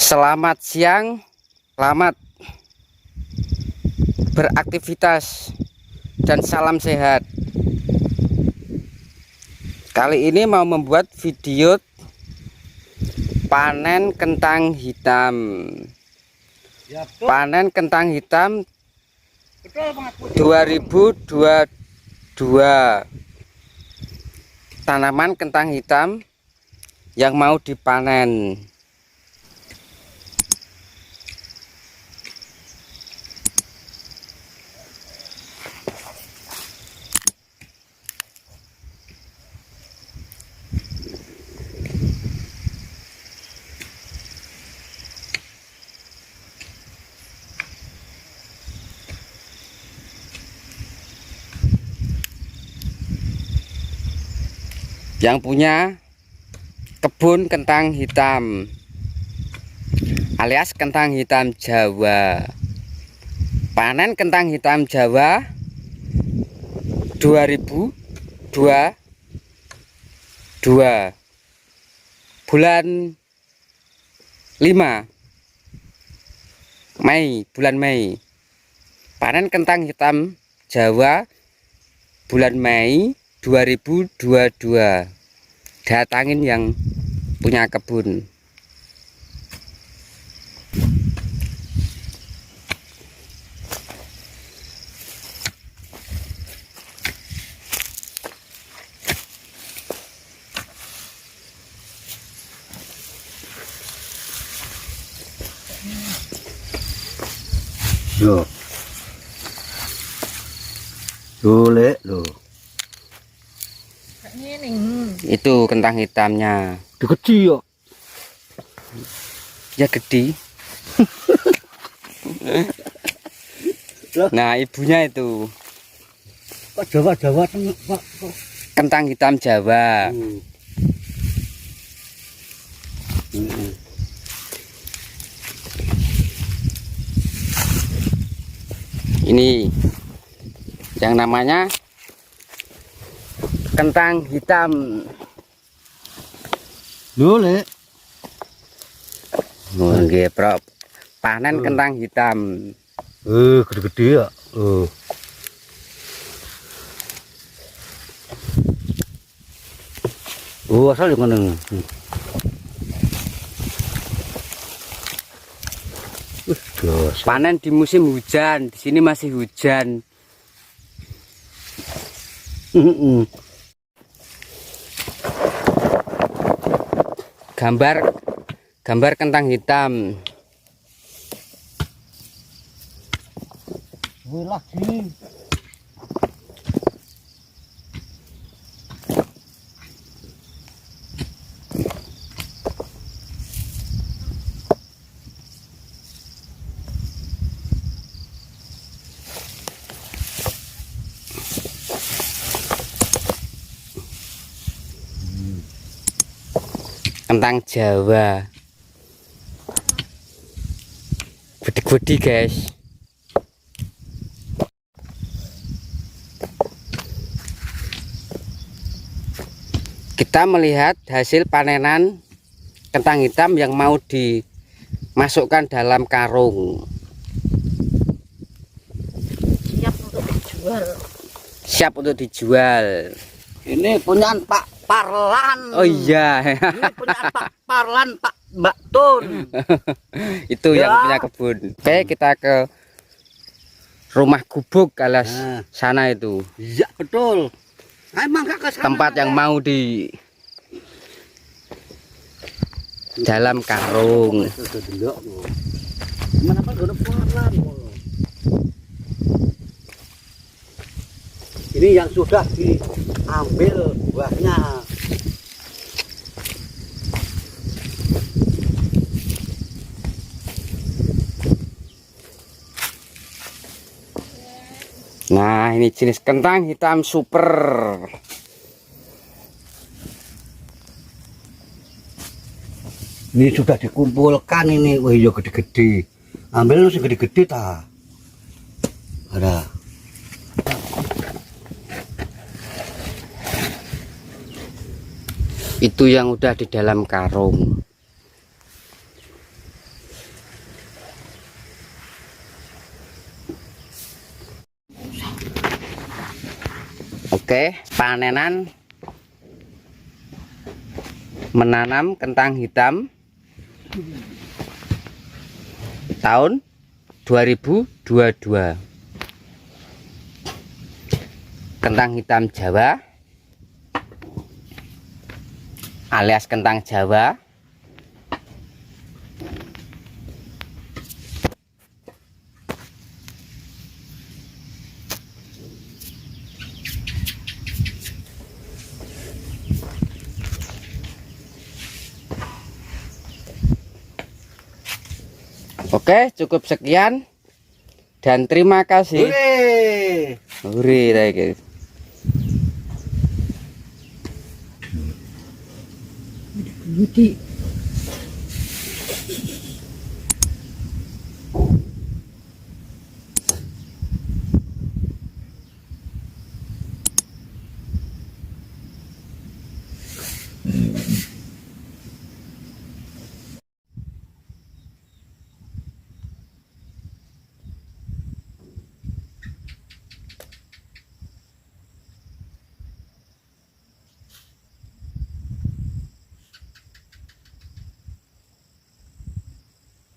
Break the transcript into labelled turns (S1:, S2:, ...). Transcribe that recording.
S1: Selamat siang, selamat beraktivitas dan salam sehat. Kali ini mau membuat video panen kentang hitam. Panen kentang hitam 2022. Tanaman kentang hitam yang mau dipanen. Yang punya kebun kentang hitam alias kentang hitam Jawa. Panen kentang hitam Jawa 2022 bulan 5 Mei, bulan Mei. Panen kentang hitam Jawa bulan Mei 2022. Datangin yang punya kebun.
S2: Loh. Boleh loh.
S1: Itu kentang hitamnya.
S2: Gede ya.
S1: Ya gede. Nah, ibunya itu
S2: Pak Jawa tengah, Pak.
S1: kentang hitam Jawa. Ini yang namanya kentang hitam.
S2: Boleh.
S1: Nggih, Bro. Panen kentang hitam.
S2: Gede-gede ya. Asal yang mana?
S1: Panen di musim hujan. Di sini masih hujan. Gambar kentang hitam.
S2: Lagi.
S1: Kentang Jawa. Gede-gede, guys. Kita melihat hasil panenan kentang hitam yang mau dimasukkan dalam karung.
S3: Siap untuk dijual.
S1: Siap untuk dijual.
S2: Ini punya Pak Parlan.
S1: Oh iya.
S2: Ini punya Pak Parlan, Pak Mbak Tun.
S1: Itu
S2: Ya.
S1: yang punya kebun. Oke, kita ke rumah gubuk alias
S2: Nah.
S1: sana itu.
S2: Iya betul. Emang kakak sana
S1: Tempat yang mau di dalam karung.
S2: Mana Pak Parlan? Ini yang sudah diambil buahnya.
S1: Nah, ini jenis kentang hitam super.
S2: Ini sudah dikumpulkan ini. Wah, iya gede-gede. Ambil lu gede-gede ta. Ada.
S1: Itu yang udah di dalam karung. Oke, panenan menanam kentang hitam tahun 2022. Kentang hitam Jawa alias kentang Jawa. Oke, cukup sekian dan terima kasih. Hore, guys.
S3: Budi.